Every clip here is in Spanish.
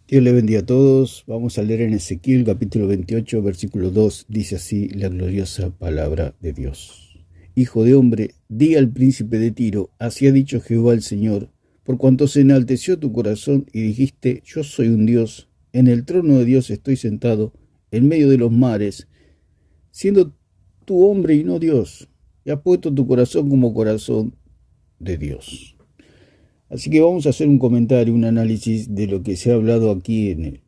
Dios le bendiga a todos. Vamos a leer en Ezequiel capítulo 28, versículo 2. Dice así la gloriosa palabra de Dios. Hijo de hombre, di al príncipe de Tiro, así ha dicho Jehová el Señor, por cuanto se enalteció tu corazón y dijiste, yo soy un Dios, en el trono de Dios estoy sentado, en medio de los mares, siendo tú hombre y no Dios, y has puesto tu corazón como corazón de Dios. Así que vamos a hacer un comentario, un análisis de lo que se ha hablado aquí en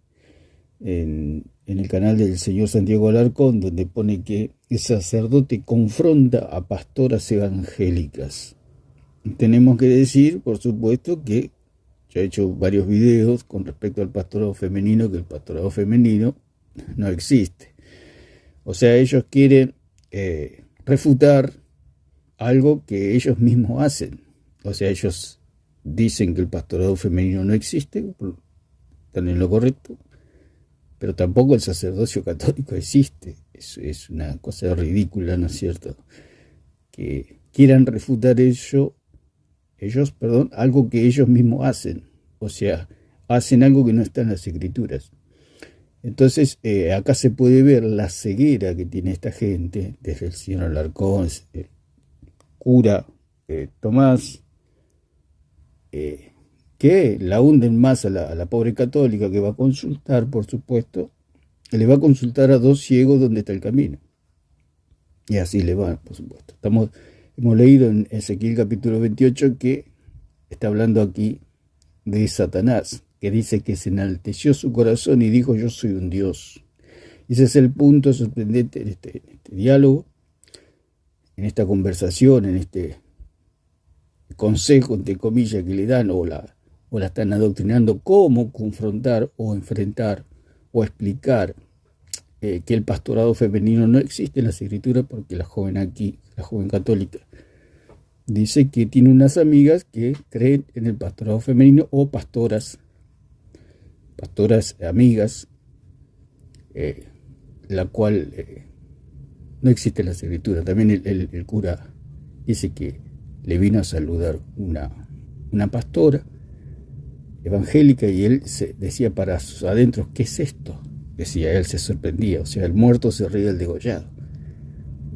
el canal del señor Santiago Alarcón, donde pone que el sacerdote confronta a pastoras evangélicas. Tenemos que decir, por supuesto, que yo he hecho varios videos con respecto al pastorado femenino, que el pastorado femenino no existe. O sea, ellos quieren refutar algo que ellos mismos hacen. O sea, ellos dicen que el pastorado femenino no existe, están en lo correcto, pero tampoco el sacerdocio católico existe. Es una cosa ridícula, ¿no es cierto? Que quieran refutar ellos, algo que ellos mismos hacen. O sea, hacen algo que no está en las Escrituras. Entonces, acá se puede ver la ceguera que tiene esta gente, desde el señor Alarcón, el cura Tomás, que la hunden más a la pobre católica que va a consultar, por supuesto, le va a consultar a dos ciegos dónde está el camino. Y así le va, por supuesto. Hemos leído en Ezequiel capítulo 28 que está hablando aquí de Satanás, que dice que se enalteció su corazón y dijo, yo soy un Dios. Y ese es el punto sorprendente en este diálogo, en esta conversación, en este consejo, entre comillas, que le dan o la están adoctrinando cómo confrontar o enfrentar o explicar que el pastorado femenino no existe en las Escrituras, porque la joven católica, dice que tiene unas amigas que creen en el pastorado femenino o pastoras amigas, la cual no existe en las Escrituras. También el cura dice que le vino a saludar una pastora evangélica y él decía para sus adentros, ¿qué es esto? Decía, él se sorprendía, o sea, el muerto se ríe del degollado.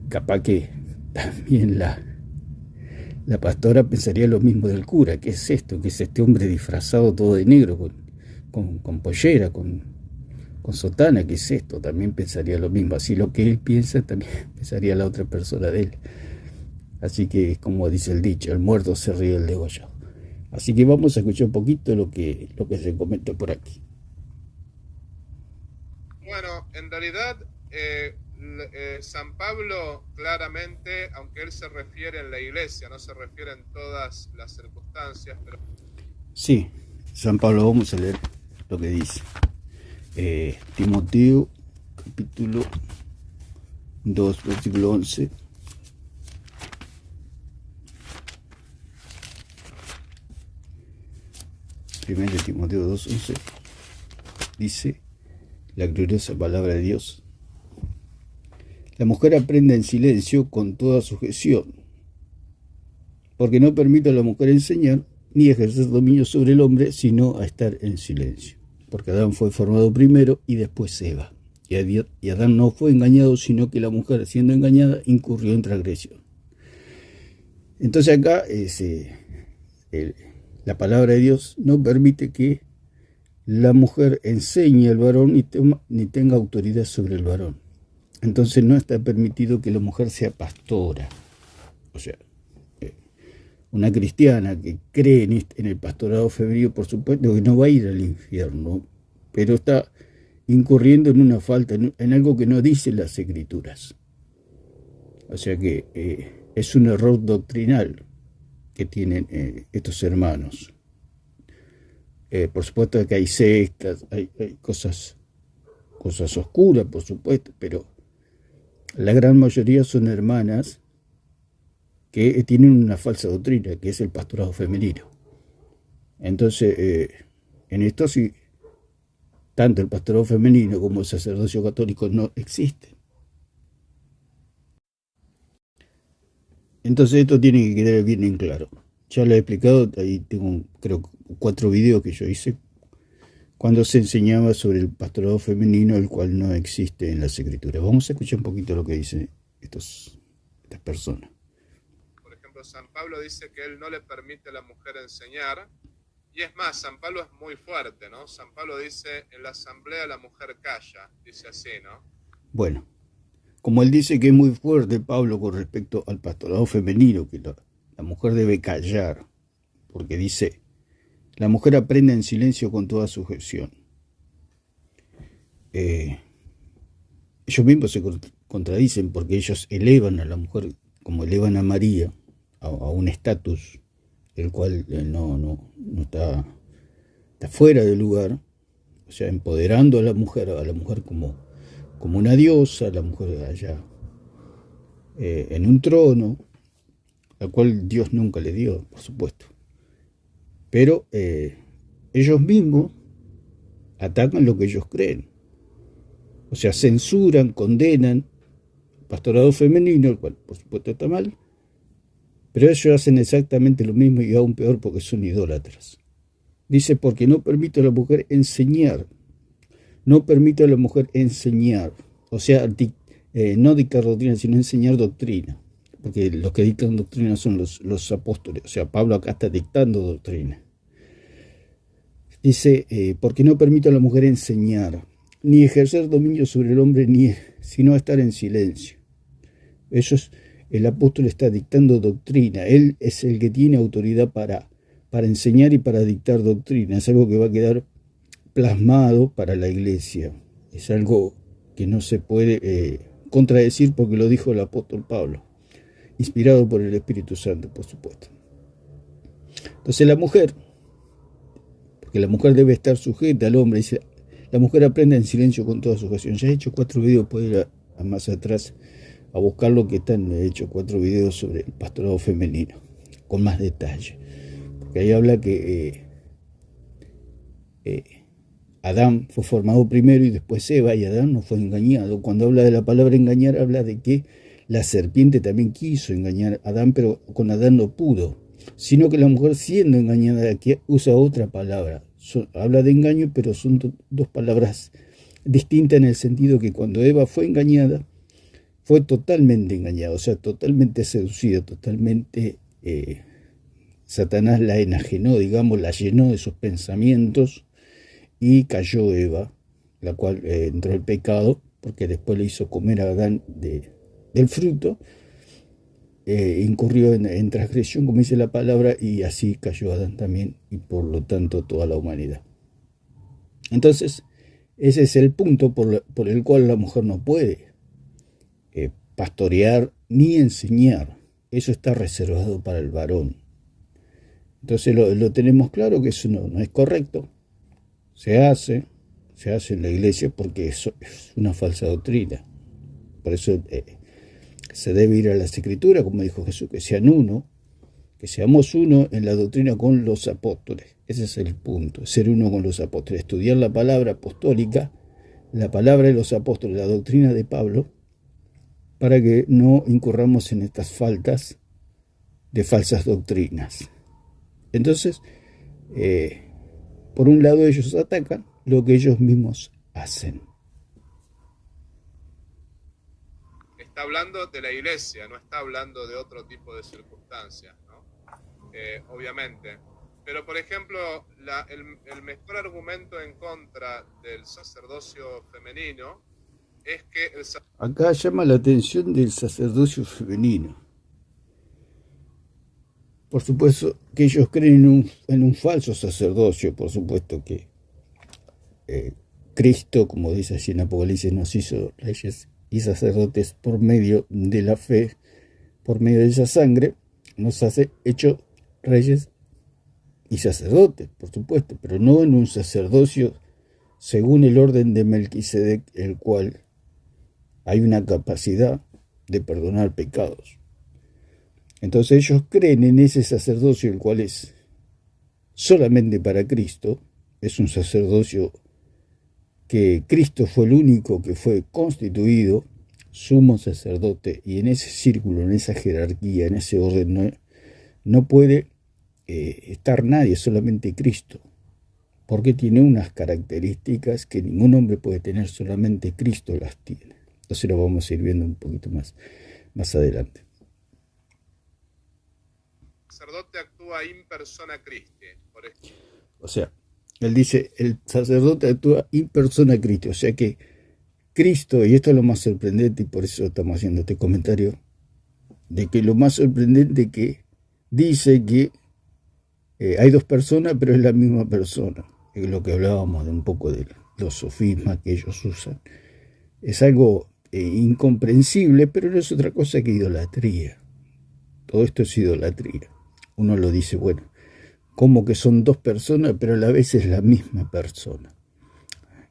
Capaz que también la pastora pensaría lo mismo del cura, ¿qué es esto? ¿Qué es este hombre disfrazado todo de negro, con pollera, con sotana? ¿Qué es esto? También pensaría lo mismo, así lo que él piensa también pensaría la otra persona de él. Así que, como dice el dicho, el muerto se ríe del degollado. Así que vamos a escuchar un poquito lo que se comenta por aquí. Bueno, en realidad San Pablo claramente, aunque él se refiere en la iglesia, no se refiere en todas las circunstancias, pero... Sí, San Pablo, vamos a leer lo que dice. Timoteo, capítulo 2, versículo 11. Primero Timoteo 2:11 dice la gloriosa palabra de Dios. La mujer aprende en silencio con toda sujeción, porque no permite a la mujer enseñar ni ejercer dominio sobre el hombre, sino a estar en silencio. Porque Adán fue formado primero y después Eva. Y Adán no fue engañado, sino que la mujer, siendo engañada, incurrió en transgresión. Entonces acá la palabra de Dios no permite que la mujer enseñe al varón ni tenga autoridad sobre el varón. Entonces no está permitido que la mujer sea pastora. O sea, una cristiana que cree en el pastorado femenino, por supuesto que no va a ir al infierno, pero está incurriendo en una falta, en algo que no dicen las Escrituras. O sea que es un error doctrinal que tienen estos hermanos. Por supuesto que hay sectas, hay cosas oscuras, por supuesto, pero la gran mayoría son hermanas que tienen una falsa doctrina, que es el pastorado femenino. Entonces, en esto sí, tanto el pastorado femenino como el sacerdocio católico no existen. Entonces esto tiene que quedar bien en claro. Ya lo he explicado, ahí tengo creo 4 videos que yo hice cuando se enseñaba sobre el pastorado femenino, el cual no existe en las Escrituras. Vamos a escuchar un poquito lo que dicen estas personas. Por ejemplo, San Pablo dice que él no le permite a la mujer enseñar, y es más, San Pablo es muy fuerte, ¿no? San Pablo dice, en la asamblea la mujer calla, dice así, ¿no? Bueno, como él dice que es muy fuerte Pablo con respecto al pastorado femenino, que la mujer debe callar, porque dice, la mujer aprende en silencio con toda sujeción. Ellos mismos se contradicen porque ellos elevan a la mujer, como elevan a María, a un estatus el cual no está fuera de lugar, o sea, empoderando a la mujer como una diosa, a la mujer allá en un trono, al cual Dios nunca le dio, por supuesto. Pero ellos mismos atacan lo que ellos creen. O sea, censuran, condenan el pastorado femenino, el cual por supuesto está mal, pero ellos hacen exactamente lo mismo y aún peor porque son idólatras. Dice, porque no permite a la mujer enseñar. No permite a la mujer enseñar. O sea, no dictar doctrina, sino enseñar doctrina. Porque los que dictan doctrina son los apóstoles. O sea, Pablo acá está dictando doctrina. Dice, porque no permite a la mujer enseñar, ni ejercer dominio sobre el hombre, sino estar en silencio. El apóstol está dictando doctrina. Él es el que tiene autoridad para enseñar y para dictar doctrina. Es algo que va a quedar plasmado para la iglesia. Es algo que no se puede contradecir porque lo dijo el apóstol Pablo, inspirado por el Espíritu Santo, por supuesto. Entonces porque la mujer debe estar sujeta al hombre, dice, la mujer aprende en silencio con toda sujeción. Ya he hecho 4 videos, puede ir a más atrás a buscar lo que están. He hecho 4 videos sobre el pastorado femenino, con más detalle. Porque ahí habla que Adán fue formado primero y después Eva, y Adán no fue engañado. Cuando habla de la palabra engañar, habla de que la serpiente también quiso engañar a Adán, pero con Adán no pudo. Sino que la mujer, siendo engañada, aquí usa otra palabra. Habla de engaño, pero son 2 palabras distintas en el sentido que cuando Eva fue engañada, fue totalmente engañada, o sea, totalmente seducida, totalmente Satanás la enajenó, digamos, la llenó de sus pensamientos y cayó Eva, la cual entró el pecado, porque después le hizo comer a Adán del fruto, incurrió en transgresión, como dice la palabra, y así cayó Adán también, y por lo tanto toda la humanidad. Entonces, ese es el punto por el cual la mujer no puede pastorear ni enseñar. Eso está reservado para el varón. Entonces lo tenemos claro que eso no es correcto. Se hace en la iglesia porque eso es una falsa doctrina. Por eso se debe ir a las Escrituras, como dijo Jesús, que sean uno, que seamos uno en la doctrina con los apóstoles. Ese es el punto, ser uno con los apóstoles, estudiar la palabra apostólica, la palabra de los apóstoles, la doctrina de Pablo, para que no incurramos en estas faltas de falsas doctrinas. Entonces, por un lado ellos atacan lo que ellos mismos hacen. Está hablando de la iglesia, no está hablando de otro tipo de circunstancias, ¿no? Obviamente. Pero, por ejemplo, el mejor argumento en contra del sacerdocio femenino es que acá llama la atención del sacerdocio femenino. Por supuesto que ellos creen en un falso sacerdocio. Por supuesto que Cristo, como dice así en Apocalipsis, nos hizo reyes y sacerdotes por medio de la fe, por medio de esa sangre, nos hace hecho reyes y sacerdotes, por supuesto, pero no en un sacerdocio según el orden de Melquisedec, el cual hay una capacidad de perdonar pecados. Entonces ellos creen en ese sacerdocio, el cual es solamente para Cristo. Es un sacerdocio que Cristo fue el único que fue constituido sumo sacerdote, y en ese círculo, en esa jerarquía, en ese orden, no puede estar nadie, solamente Cristo. porque tiene unas características que ningún hombre puede tener, solamente Cristo las tiene. Entonces lo vamos a ir viendo un poquito más adelante. El sacerdote actúa in persona Christi, por ejemplo. O sea, él dice, el sacerdote actúa in persona Christi, o sea que Cristo, y esto es lo más sorprendente, y por eso estamos haciendo este comentario, de que lo más sorprendente que dice que hay dos personas, pero es la misma persona. Es lo que hablábamos de un poco de los sofismas que ellos usan. Es algo incomprensible, pero no es otra cosa que idolatría. Todo esto es idolatría. Uno lo dice, bueno, como que son dos personas, pero a la vez es la misma persona.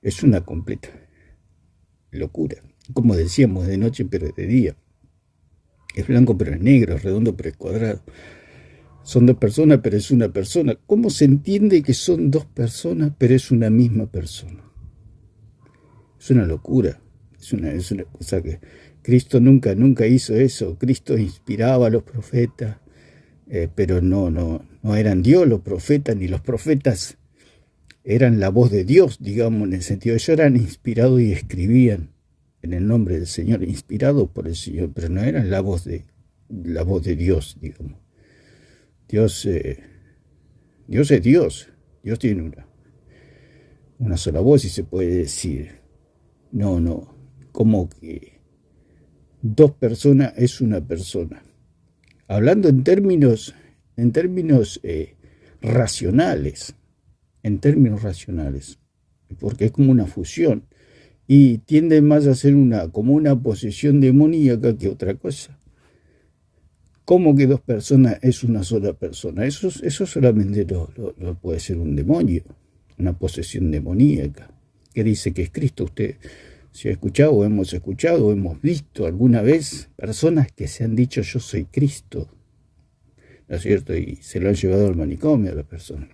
Es una completa locura. Como decíamos, de noche pero de día. Es blanco pero es negro, es redondo pero es cuadrado. Son dos personas pero es una persona. ¿Cómo se entiende que son dos personas pero es una misma persona? Es una locura. Es una cosa que Cristo nunca hizo eso. Cristo inspiraba a los profetas, pero no eran Dios los profetas, ni los profetas eran la voz de Dios, digamos, en el sentido de ellos eran inspirados y escribían en el nombre del Señor, inspirados por el Señor, pero no eran la voz de Dios, digamos. Dios es Dios. Dios tiene una sola voz, y se puede decir. No, como que dos personas es una persona. Hablando en términos racionales, porque es como una fusión, y tiende más a ser como una posesión demoníaca que otra cosa. ¿Cómo que dos personas es una sola persona? Eso solamente lo puede ser un demonio, una posesión demoníaca, que dice que es Cristo. Usted se ha escuchado, o hemos escuchado, o hemos visto alguna vez personas que se han dicho yo soy Cristo, ¿no es cierto? Y se lo han llevado al manicomio a la persona,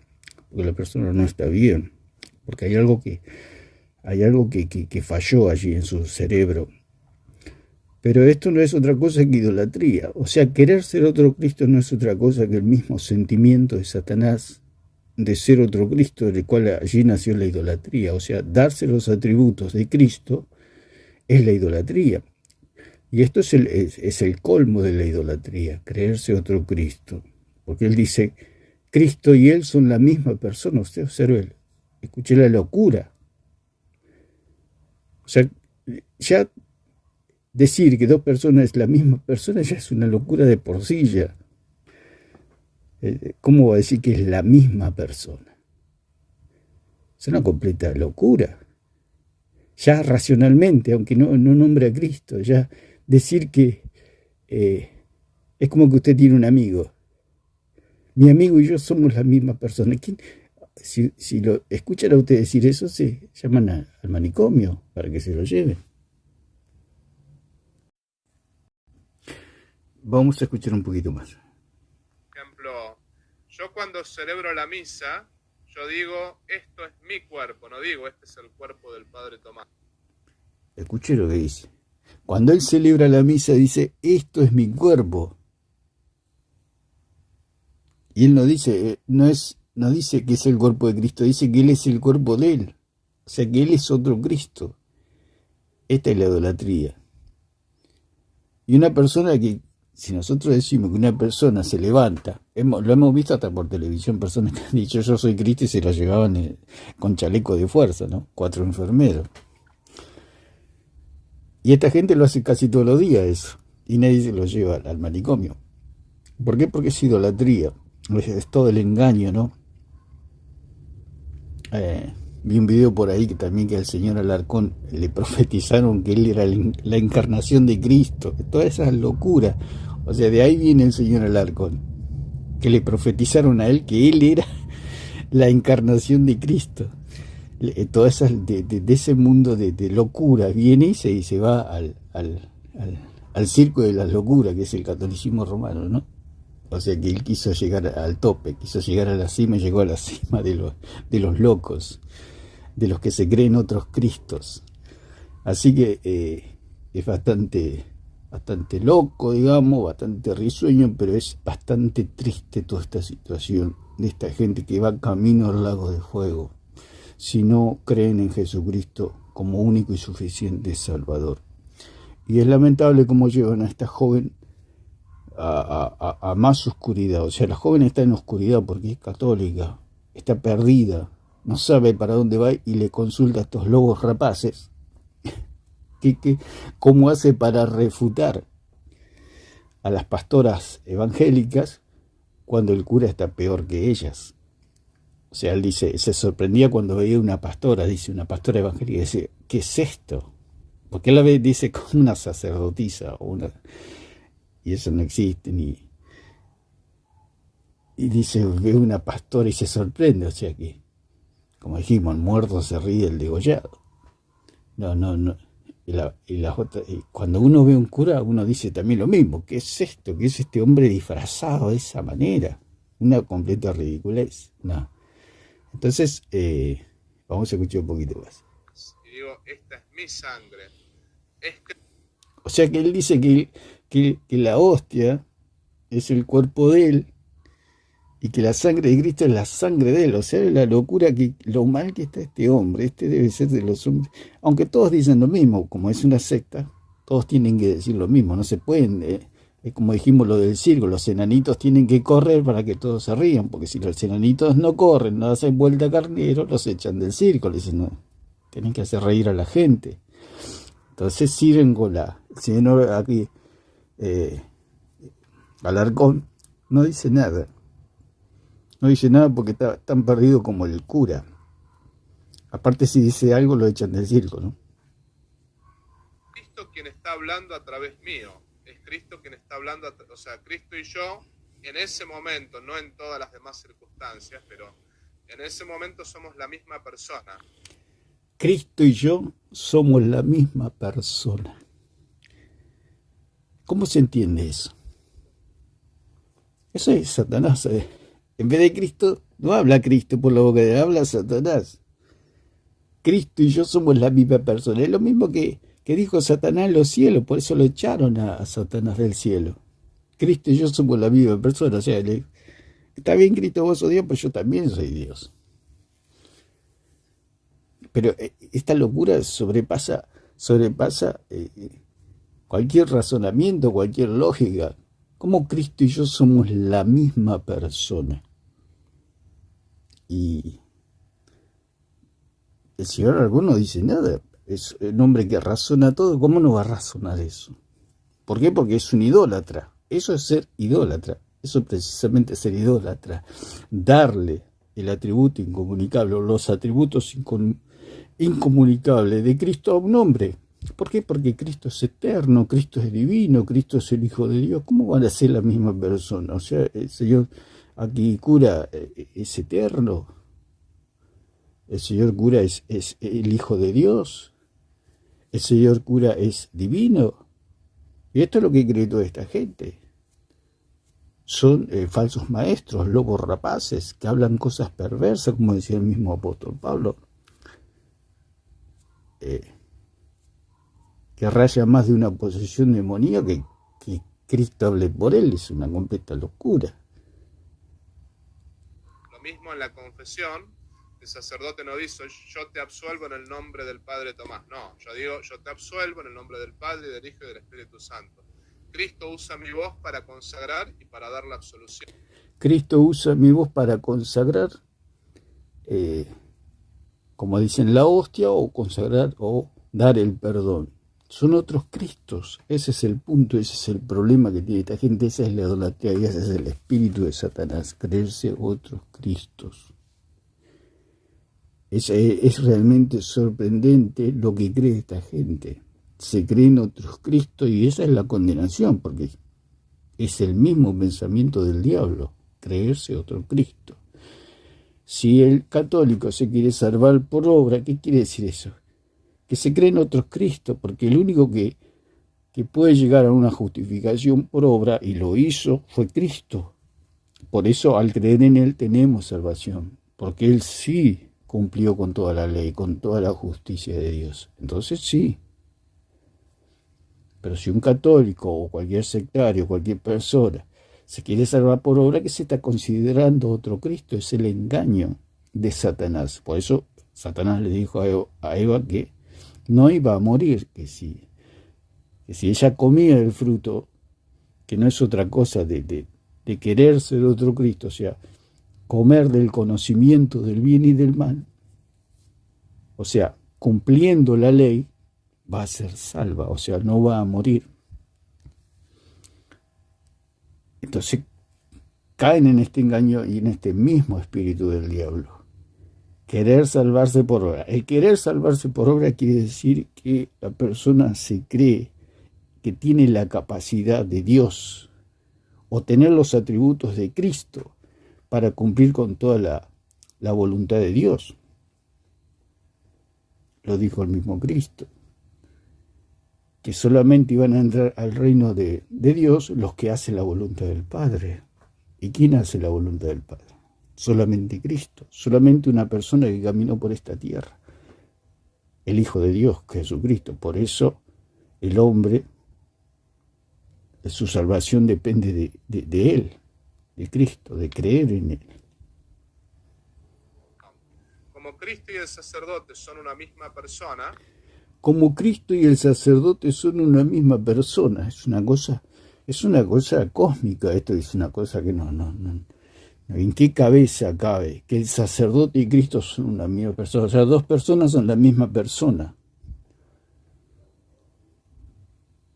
porque la persona no está bien, porque hay algo que falló allí en su cerebro. Pero esto no es otra cosa que idolatría. O sea, querer ser otro Cristo no es otra cosa que el mismo sentimiento de Satanás de ser otro Cristo, del cual allí nació la idolatría. O sea, darse los atributos de Cristo es la idolatría. Y esto es el colmo de la idolatría, creerse otro Cristo. Porque él dice, Cristo y él son la misma persona. Usted observe, escuché la locura. O sea, ya decir que dos personas es la misma persona ya es una locura de por sí ya. ¿Cómo va a decir que es la misma persona? Es una completa locura. Ya racionalmente, aunque no nombre a Cristo, ya decir que es como que usted tiene un amigo. Mi amigo y yo somos la misma persona. Si lo escuchan a usted decir eso, se llaman al manicomio para que se lo lleven. Vamos a escuchar un poquito más. Por ejemplo, yo cuando celebro la misa, yo digo, esto es mi cuerpo, no digo, este es el cuerpo del Padre Tomás. Escuche lo que dice. Cuando él celebra la misa, dice, esto es mi cuerpo. Y él no dice que es el cuerpo de Cristo, dice que él es el cuerpo de él. O sea, que él es otro Cristo. Esta es la idolatría. Y una persona que, si nosotros decimos que una persona se levanta, lo hemos visto hasta por televisión, personas que han dicho yo soy Cristo y se lo llevaban con chaleco de fuerza, ¿no? 4 enfermeros. Y esta gente lo hace casi todos los días eso, y nadie se lo lleva al manicomio. ¿Por qué? Porque es idolatría, es todo el engaño, ¿no? Vi un video por ahí que al señor Alarcón le profetizaron que él era la encarnación de Cristo, toda esa locura. O sea, de ahí viene el señor Alarcón, que le profetizaron a él que él era la encarnación de Cristo. Toda esa, de ese mundo de locura viene y se va al circo de las locuras, que es el catolicismo romano, ¿no? O sea que él quiso llegar al tope, quiso llegar a la cima y llegó a la cima de los locos, de los que se creen otros Cristos. Así que es bastante loco, digamos, bastante risueño, pero es bastante triste toda esta situación de esta gente que va camino al lago de fuego. si no creen en Jesucristo como único y suficiente Salvador. Y es lamentable cómo llevan a esta joven a más oscuridad. O sea, la joven está en oscuridad porque es católica, está perdida, no sabe para dónde va y le consulta a estos lobos rapaces cómo hace para refutar a las pastoras evangélicas cuando el cura está peor que ellas. O sea, él dice, se sorprendía cuando veía una pastora evangélica, y dice, ¿qué es esto? Porque él la ve, dice, como una sacerdotisa, y eso no existe, y dice, ve una pastora y se sorprende, o sea que, como dijimos, el muerto se ríe del degollado. No. Y cuando uno ve un cura, uno dice también lo mismo. ¿Qué es esto? ¿Qué es este hombre disfrazado de esa manera? Una completa ridiculez. No. Entonces, vamos a escuchar un poquito más. Y digo, esta es mi sangre. O sea que él dice que la hostia es el cuerpo de él y que la sangre de Cristo es la sangre de él. O sea, la locura, lo mal que está este hombre. Este debe ser de los hombres. Aunque todos dicen lo mismo, como es una secta, todos tienen que decir lo mismo. No se pueden, es como dijimos lo del circo, los enanitos tienen que correr para que todos se rían, porque si los enanitos no corren, no hacen vuelta carnero, los echan del circo. Le dicen, no, tienen que hacer reír a la gente. Entonces sirven con el señor aquí, Alarcón, no dice nada. No dice nada porque está tan perdido como el cura. Aparte, si dice algo, lo echan del circo, ¿no? Cristo quien está hablando a través mío. Es Cristo quien está hablando, o sea, Cristo y yo, en ese momento, no en todas las demás circunstancias, pero en ese momento somos la misma persona. Cristo y yo somos la misma persona. ¿Cómo se entiende eso? Eso es Satanás. En vez de Cristo, no habla Cristo por la boca de él, habla Satanás. Cristo y yo somos la misma persona. Es lo mismo que dijo Satanás en los cielos, por eso lo echaron a Satanás del cielo. Cristo y yo somos la misma persona. O sea, está bien, Cristo, vos sos Dios, pero yo también soy Dios. Pero esta locura sobrepasa cualquier razonamiento, cualquier lógica. ¿Cómo Cristo y yo somos la misma persona? Y el Señor alguno dice nada. Es un hombre que razona todo. ¿Cómo no va a razonar eso? ¿Por qué? Porque es un idólatra. Eso es ser idólatra. Eso precisamente es ser idólatra. Darle el atributo incomunicable o los atributos incomunicables de Cristo a un hombre. ¿Por qué? Porque Cristo es eterno, Cristo es divino, Cristo es el Hijo de Dios. ¿Cómo van a ser la misma persona? O sea, el Señor aquí cura es eterno. El Señor cura es el Hijo de Dios. El Señor cura es divino. Y esto es lo que cree toda esta gente. Son falsos maestros, lobos rapaces, que hablan cosas perversas, como decía el mismo apóstol Pablo. Que raya más de una posesión demoníaca que Cristo hable por él, es una completa locura. Lo mismo en la confesión, el sacerdote no dice, yo te absuelvo en el nombre del Padre Tomás. No, yo digo, yo te absuelvo en el nombre del Padre, del Hijo y del Espíritu Santo. Cristo usa mi voz para consagrar y para dar la absolución. Cristo usa mi voz para consagrar, como dicen, la hostia, o consagrar o dar el perdón. Son otros Cristos. Ese es el punto, ese es el problema que tiene esta gente. Esa es la idolatría y ese es el espíritu de Satanás, creerse otros Cristos. Es realmente sorprendente lo que cree esta gente. Se creen otros Cristos y esa es la condenación, porque es el mismo pensamiento del diablo, creerse otro Cristo. Si el católico se quiere salvar por obra, ¿qué quiere decir eso? Que se creen otros Cristos, porque el único que puede llegar a una justificación por obra, y lo hizo, fue Cristo. Por eso, al creer en Él, tenemos salvación, porque Él sí cumplió con toda la ley, con toda la justicia de Dios. Entonces sí. Pero si un católico o cualquier sectario, cualquier persona, se quiere salvar por obra, que se está considerando otro Cristo, es el engaño de Satanás. Por eso Satanás le dijo a Eva que no iba a morir, que si ella comía el fruto, que no es otra cosa de querer ser otro Cristo, o sea, comer del conocimiento del bien y del mal, o sea, cumpliendo la ley, va a ser salva, o sea, no va a morir. Entonces caen en este engaño y en este mismo espíritu del diablo. Querer salvarse por obra. El querer salvarse por obra quiere decir que la persona se cree que tiene la capacidad de Dios o tener los atributos de Cristo para cumplir con toda la voluntad de Dios. Lo dijo el mismo Cristo, que solamente iban a entrar al reino de Dios los que hacen la voluntad del Padre. ¿Y quién hace la voluntad del Padre? Solamente Cristo, solamente una persona que caminó por esta tierra, el Hijo de Dios, Jesucristo. Por eso el hombre, su salvación depende de Él, de Cristo, de creer en Él. Como Cristo y el sacerdote son una misma persona. Como Cristo y el sacerdote son una misma persona, es una cosa cósmica. Esto es una cosa que no. ¿En qué cabeza cabe que el sacerdote y Cristo son una misma persona? O sea, dos personas son la misma persona.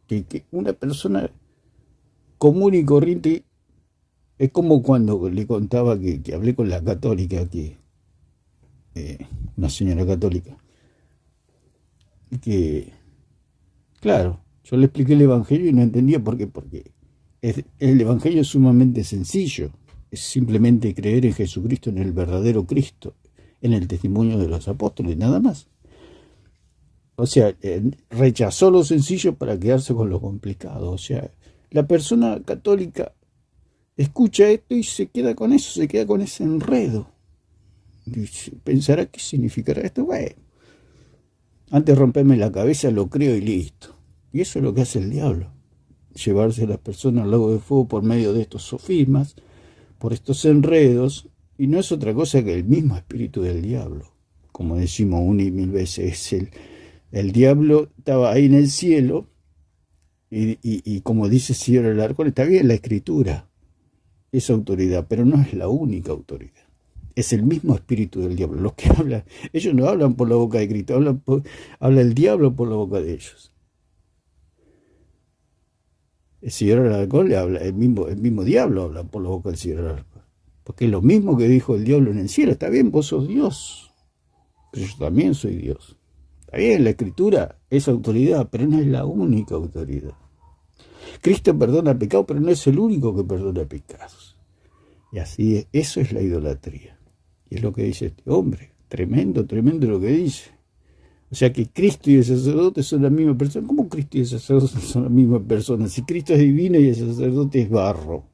Que una persona común y corriente es como cuando le contaba que hablé con la católica, una señora católica, y que, claro, yo le expliqué el Evangelio y no entendía por qué, porque el Evangelio es sumamente sencillo. Es simplemente creer en Jesucristo, en el verdadero Cristo, en el testimonio de los apóstoles, nada más. O sea, rechazó lo sencillo para quedarse con lo complicado. O sea, la persona católica escucha esto y se queda con eso, se queda con ese enredo. Y pensará qué significará esto. Bueno, antes de romperme la cabeza lo creo y listo. Y eso es lo que hace el diablo, llevarse a las personas al lago de fuego por medio de estos sofismas, por estos enredos, y no es otra cosa que el mismo espíritu del diablo. Como decimos una y mil veces, el diablo estaba ahí en el cielo, y como dice Señor Alarcón, está bien la escritura, es autoridad, pero no es la única autoridad. Es el mismo espíritu del diablo. Los que hablan, ellos no hablan por la boca de Cristo, habla el diablo por la boca de ellos. El Señor Alarcón le habla, el mismo diablo habla por la boca del Señor Alarcón. Porque es lo mismo que dijo el diablo en el cielo. Está bien, vos sos Dios, pero yo también soy Dios. Está bien, la escritura es autoridad, pero no es la única autoridad. Cristo perdona pecados, pero no es el único que perdona pecados. Y así es, eso es la idolatría. Y es lo que dice este hombre. Tremendo lo que dice. O sea que Cristo y el sacerdote son la misma persona. ¿Cómo Cristo y el sacerdote son la misma persona? Si Cristo es divino y el sacerdote es barro.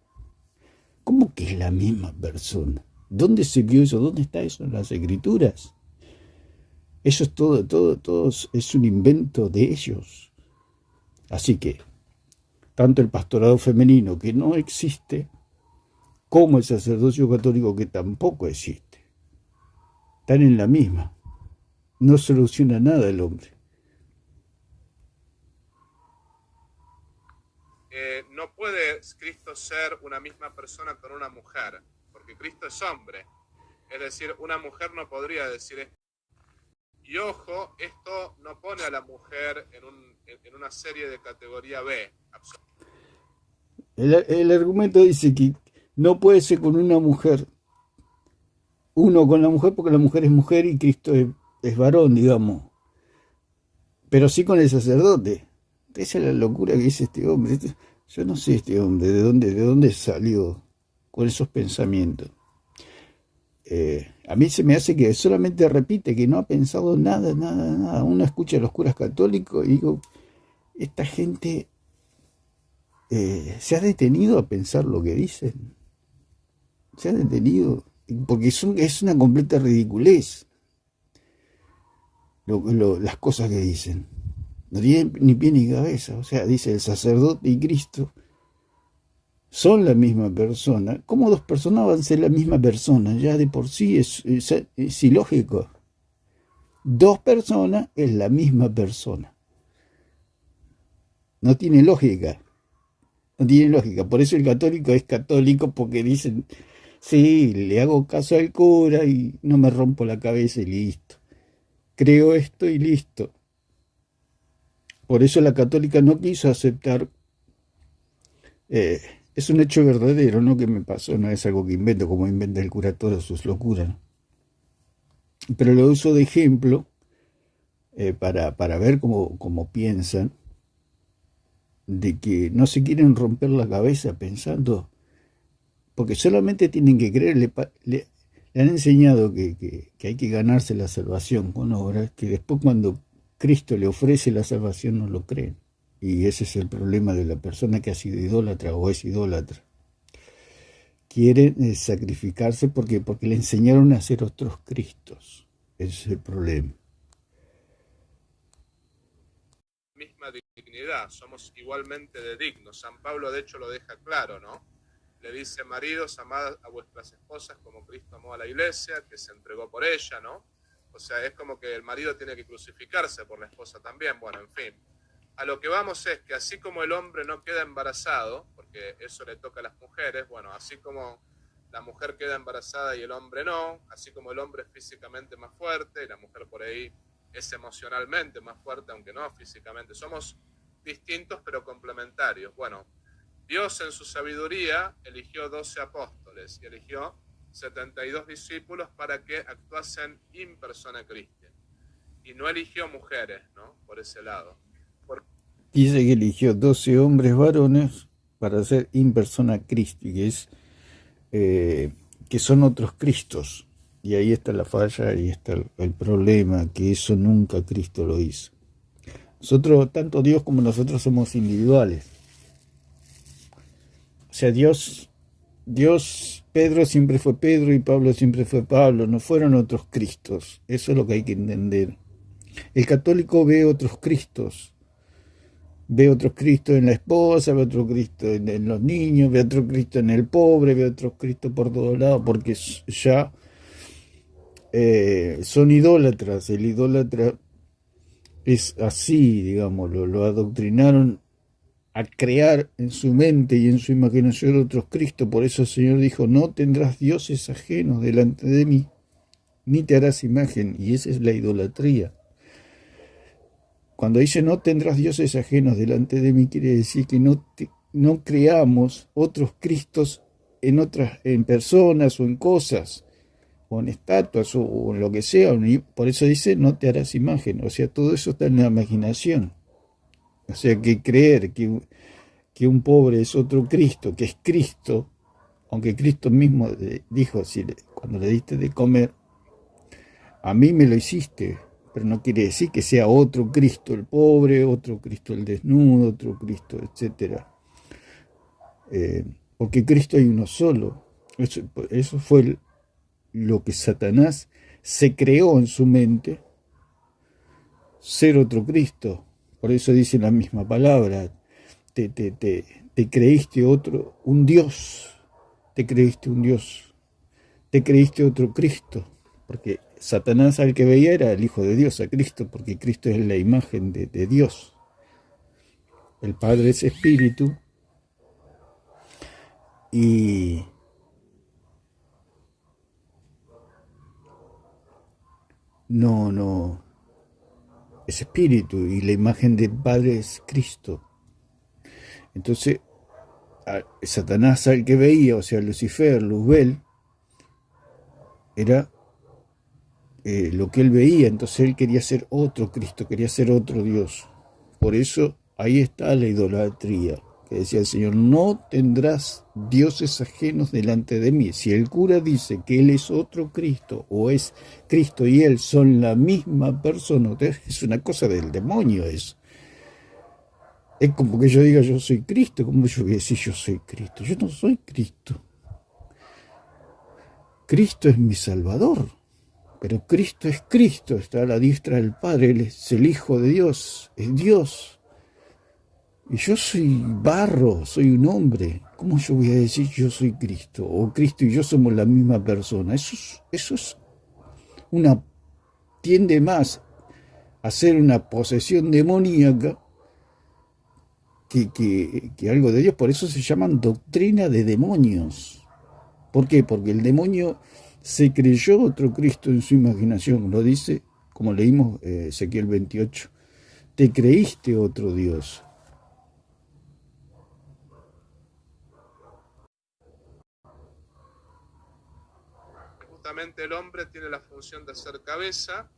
¿Cómo que es la misma persona? ¿Dónde se vio eso? ¿Dónde está eso en las Escrituras? Eso es todo es un invento de ellos. Así que, tanto el pastorado femenino, que no existe, como el sacerdocio católico, que tampoco existe, están en la misma. No soluciona nada el hombre. No puede Cristo ser una misma persona con una mujer, porque Cristo es hombre. Es decir, una mujer no podría decir esto. Y ojo, esto no pone a la mujer en una serie de categoría B. El argumento dice que no puede ser con una mujer, uno con la mujer, porque la mujer es mujer y Cristo es varón, digamos. Pero sí con el sacerdote. Esa es la locura que dice este hombre. Yo no sé este hombre, de dónde salió con esos pensamientos. A mí se me hace que solamente repite, que no ha pensado nada. Uno escucha a los curas católicos y digo, esta gente se ha detenido a pensar lo que dicen. Se ha detenido, porque es una completa ridiculez las cosas que dicen. No tienen ni pie ni cabeza. O sea, dice el sacerdote y Cristo son la misma persona. ¿Cómo dos personas van a ser la misma persona? Ya de por sí es ilógico. dos personas es la misma persona. No tiene lógica. No tiene lógica. Por eso el católico es católico, porque dicen, sí, le hago caso al cura y no me rompo la cabeza y listo. Creo esto y listo. Por eso la católica no quiso aceptar. Es un hecho verdadero, no que me pasó, no es algo que invento, como inventa el cura todas sus locuras, ¿no? Pero lo uso de ejemplo para ver cómo piensan, de que no se quieren romper la cabeza pensando, porque solamente tienen que creer, le han enseñado que hay que ganarse la salvación con obras, que después cuando Cristo le ofrece la salvación no lo creen. Y ese es el problema de la persona que ha sido idólatra o es idólatra. Quieren sacrificarse porque le enseñaron a ser otros Cristos. Ese es el problema. Misma dignidad, somos igualmente de dignos. San Pablo de hecho lo deja claro, ¿no? Le dice: maridos, amad a vuestras esposas como Cristo amó a la iglesia, que se entregó por ella, ¿no? O sea, es como que el marido tiene que crucificarse por la esposa también. Bueno, en fin. A lo que vamos es que así como el hombre no queda embarazado, porque eso le toca a las mujeres, bueno, así como la mujer queda embarazada y el hombre no, así como el hombre es físicamente más fuerte y la mujer por ahí es emocionalmente más fuerte, aunque no físicamente, somos distintos pero complementarios. Bueno, Dios en su sabiduría eligió 12 apóstoles y eligió 72 discípulos para que actuasen in persona Christi. Y no eligió mujeres, ¿no? Por ese lado. Dice que eligió 12 hombres varones para ser in persona Christi, que son otros Cristos. Y ahí está la falla, ahí está el problema, que eso nunca Cristo lo hizo. Nosotros, tanto Dios como nosotros, somos individuales. O sea, Dios, Pedro siempre fue Pedro y Pablo siempre fue Pablo, no fueron otros Cristos. Eso es lo que hay que entender. El católico ve otros Cristos. Ve otro Cristo en la esposa, ve otro Cristo en los niños, ve otro Cristo en el pobre, ve otro Cristo por todos lados, porque ya son idólatras. El idólatra es así, digamos, lo adoctrinaron a crear en su mente y en su imaginación otros Cristos. Por eso el Señor dijo: no tendrás dioses ajenos delante de mí, ni te harás imagen. Y esa es la idolatría. Cuando dice no tendrás dioses ajenos delante de mí, quiere decir que no creamos otros Cristos en personas o en cosas, o en estatuas o en lo que sea. Por eso dice no te harás imagen. O sea, todo eso está en la imaginación. O sea, que creer que un pobre es otro Cristo, que es Cristo, aunque Cristo mismo dijo, cuando le diste de comer, a mí me lo hiciste. Pero no quiere decir que sea otro Cristo el pobre, otro Cristo el desnudo, otro Cristo, etc. Porque Cristo hay uno solo. Eso fue lo que Satanás se creó en su mente, ser otro Cristo. Por eso dice la misma palabra: te creíste un Dios, te creíste un Dios, te creíste otro Cristo, porque Satanás al que veía era el Hijo de Dios, a Cristo, porque Cristo es la imagen de Dios. El Padre es espíritu y no es espíritu, y la imagen del Padre es Cristo. Entonces Satanás al que veía, o sea, Lucifer, Luzbel, era lo que él veía. Entonces él quería ser otro Cristo, quería ser otro Dios. Por eso ahí está la idolatría, que decía el Señor: no tendrás dioses ajenos delante de mí. Si el cura dice que él es otro Cristo, o es Cristo y él son la misma persona, es una cosa del demonio eso. Es como que yo diga yo soy Cristo. ¿Cómo yo voy a decir yo soy Cristo? Yo no soy Cristo. Cristo es mi Salvador. Pero Cristo es Cristo, está a la diestra del Padre, Él es el Hijo de Dios, es Dios. Y yo soy barro, soy un hombre. ¿Cómo yo voy a decir yo soy Cristo? O Cristo y yo somos la misma persona. Eso es una tiende más a ser una posesión demoníaca que algo de Dios. Por eso se llaman doctrina de demonios. ¿Por qué? Porque el demonio se creyó otro Cristo en su imaginación. Lo dice, como leímos Ezequiel 28. Te creíste otro Dios. Justamente el hombre tiene la función de ser cabeza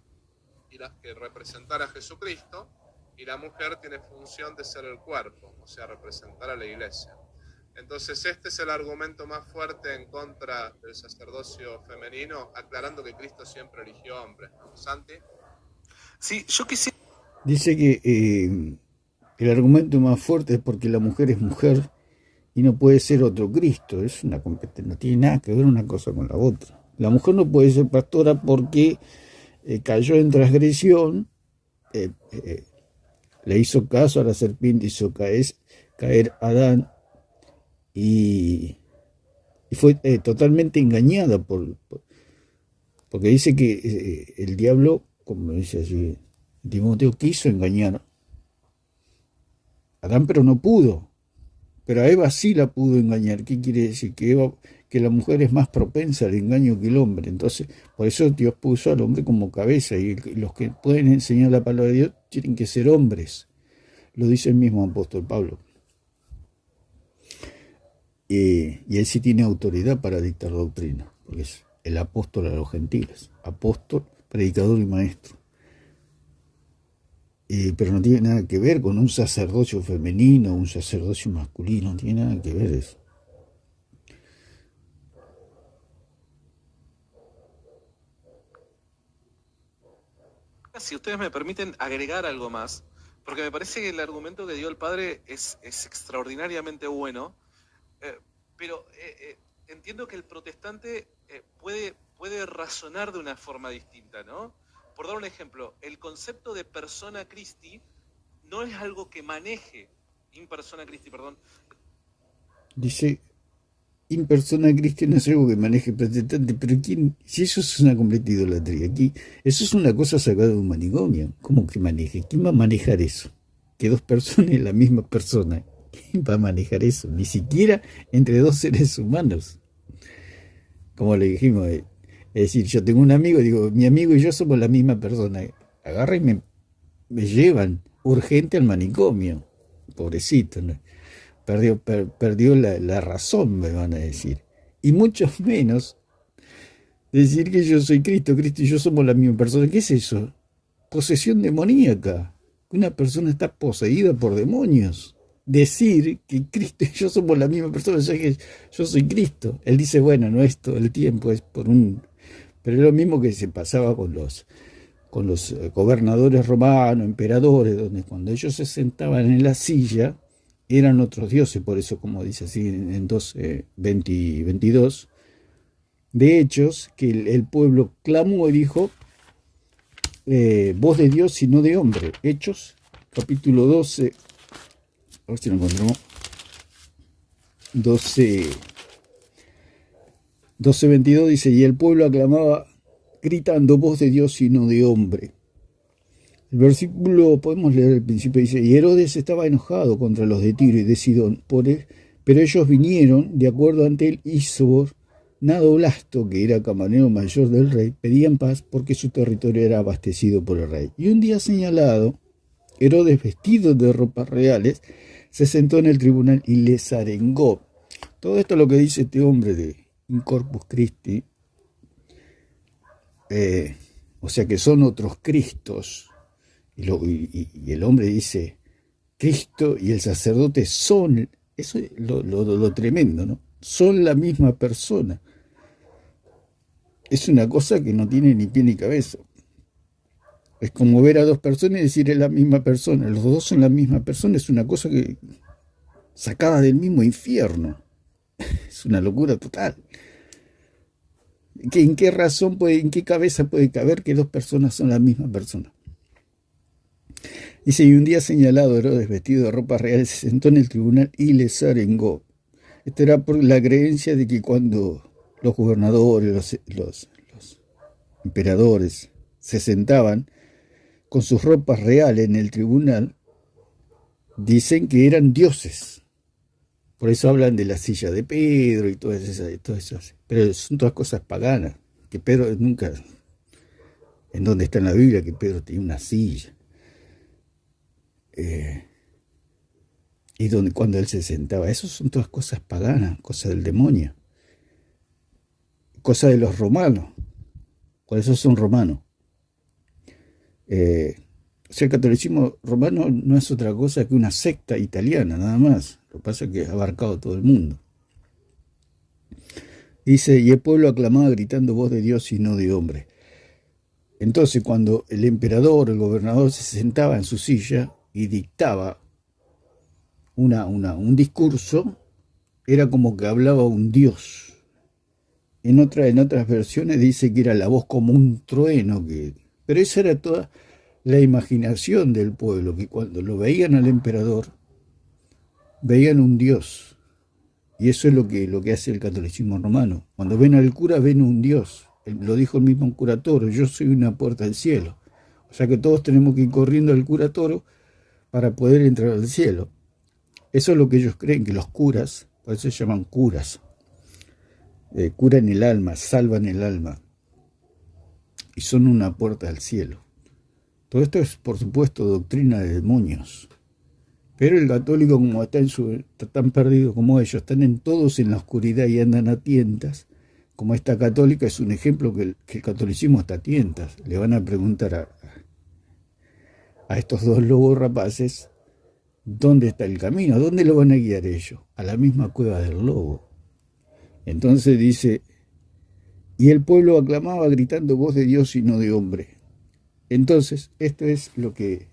y las que representar a Jesucristo, y la mujer tiene función de ser el cuerpo, o sea, representar a la iglesia. Entonces este es el argumento más fuerte en contra del sacerdocio femenino, aclarando que Cristo siempre eligió hombres, ¿no? ¿Santi? Sí, yo quisiera... Dice que el argumento más fuerte es porque la mujer es mujer y no puede ser otro Cristo. Es una competencia, no tiene nada que ver una cosa con la otra. La mujer no puede ser pastora porque cayó en transgresión, le hizo caso a la serpiente, hizo caer a Adán y fue totalmente engañada porque dice que el diablo, como dice así Timoteo, quiso engañar a Adán, pero no pudo. Pero a Eva sí la pudo engañar. ¿Qué quiere decir? Que la mujer es más propensa al engaño que el hombre. Entonces, por eso Dios puso al hombre como cabeza, y los que pueden enseñar la palabra de Dios tienen que ser hombres. Lo dice el mismo apóstol Pablo. Y él sí tiene autoridad para dictar doctrina, porque es el apóstol a los gentiles, apóstol, predicador y maestro. Pero no tiene nada que ver con un sacerdocio femenino, un sacerdocio masculino, no tiene nada que ver eso. Si ustedes me permiten agregar algo más, porque me parece que el argumento que dio el padre es extraordinariamente bueno, pero entiendo que el protestante puede razonar de una forma distinta, ¿no? Por dar un ejemplo, el concepto de persona Christi no es algo que maneje, in persona Christi, perdón. Dice, in persona Christi no es algo que maneje el protestante, pero ¿quién? Si eso es una completa idolatría, aquí, eso es una cosa sacada de un manicomio. ¿Cómo que maneje? ¿Quién va a manejar eso? Que dos personas es la misma persona. ¿Quién va a manejar eso? Ni siquiera entre dos seres humanos. Como le dijimos, es decir, yo tengo un amigo, digo, mi amigo y yo somos la misma persona. Agarra y me llevan urgente al manicomio. Pobrecito, ¿no? Perdió la razón, me van a decir. Y mucho menos decir que yo soy Cristo y yo somos la misma persona. ¿Qué es eso? Posesión demoníaca. Una persona está poseída por demonios. Decir que Cristo y yo somos la misma persona, ya que yo soy Cristo. Él dice, bueno, no es todo el tiempo, es por un... Pero es lo mismo que se pasaba con los gobernadores romanos, emperadores, donde cuando ellos se sentaban en la silla, eran otros dioses. Por eso, como dice así en 22, de Hechos, que el pueblo clamó y dijo, voz de Dios y no de hombre. Hechos, capítulo 12, a ver si lo encontramos, 12:22 dice, y el pueblo aclamaba gritando, voz de Dios y no de hombre. El versículo, podemos leer al principio, dice, y Herodes estaba enojado contra los de Tiro y de Sidón, pero ellos vinieron, de acuerdo ante él, y Sobornado Blasto, que era camarero mayor del rey, pedían paz porque su territorio era abastecido por el rey. Y un día señalado, Herodes, vestido de ropas reales, se sentó en el tribunal y les arengó. Todo esto es lo que dice este hombre de In Corpus Christi, o sea que son otros Cristos. Y el hombre dice, Cristo y el sacerdote son, eso es lo tremendo, ¿no? Son la misma persona. Es una cosa que no tiene ni pie ni cabeza. Es como ver a dos personas y decir es la misma persona. Los dos son la misma persona. Es una cosa que sacada del mismo infierno. Es una locura total. ¿En qué razón en qué cabeza puede caber que dos personas son la misma persona? Dice, y un día señalado, Herodes, vestido de ropas reales, se sentó en el tribunal y les arengó. Esto era por la creencia de que cuando los gobernadores, los emperadores, se sentaban con sus ropas reales en el tribunal, dicen que eran dioses. Por eso hablan de la silla de Pedro y todo eso. Pero son todas cosas paganas, que Pedro nunca, en donde está en la Biblia, que Pedro tenía una silla. Y cuando él se sentaba, eso son todas cosas paganas, cosas del demonio, cosas de los romanos. Por eso son romanos. O sea, el catolicismo romano no es otra cosa que una secta italiana, nada más. Lo que pasa es que ha abarcado todo el mundo. Dice, y el pueblo aclamaba gritando voz de Dios y no de hombre. Entonces, cuando el emperador, el gobernador se sentaba en su silla y dictaba un discurso, era como que hablaba un dios. En otras versiones dice que era la voz como un trueno, pero esa era toda la imaginación del pueblo, que cuando lo veían al emperador, veían un dios. Y eso es lo que hace el catolicismo romano. Cuando ven al cura, ven un dios. Lo dijo el mismo cura Toro, yo soy una puerta al cielo. O sea que todos tenemos que ir corriendo al cura Toro para poder entrar al cielo. Eso es lo que ellos creen, que los curas, por eso se llaman curas, curan el alma, salvan el alma, y son una puerta al cielo. Todo esto es, por supuesto, doctrina de demonios. Pero el católico, como está tan perdido como ellos, están todos en la oscuridad y andan a tientas. Como esta católica es un ejemplo que el catolicismo está a tientas. Le van a preguntar a estos dos lobos rapaces dónde está el camino, dónde lo van a guiar ellos, a la misma cueva del lobo. Entonces dice, y el pueblo aclamaba gritando voz de Dios y no de hombre. Entonces, esto es lo que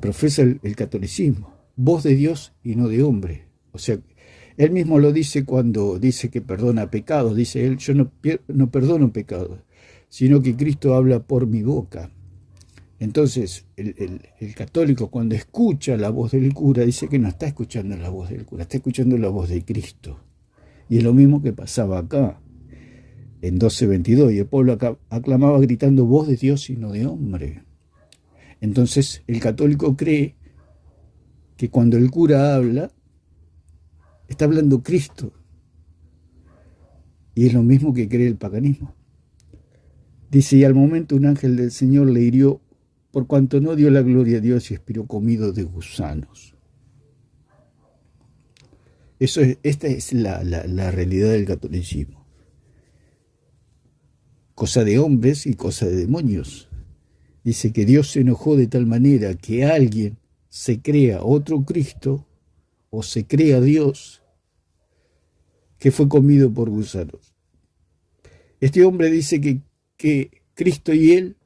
profesa el catolicismo, voz de Dios y no de hombre. O sea, él mismo lo dice cuando dice que perdona pecados, dice él, yo no perdono pecados, sino que Cristo habla por mi boca. Entonces, el católico cuando escucha la voz del cura, dice que no está escuchando la voz del cura, está escuchando la voz de Cristo. Y es lo mismo que pasaba acá, en 12:22, y el pueblo aclamaba gritando voz de Dios y no de hombre. Entonces, el católico cree que cuando el cura habla, está hablando Cristo. Y es lo mismo que cree el paganismo. Dice, y al momento un ángel del Señor le hirió por cuanto no dio la gloria a Dios y expiró comido de gusanos. Esta es la realidad del catolicismo. Cosa de hombres y cosa de demonios. Dice que Dios se enojó de tal manera que alguien se crea otro Cristo o se crea Dios que fue comido por gusanos. Este hombre dice que Cristo y él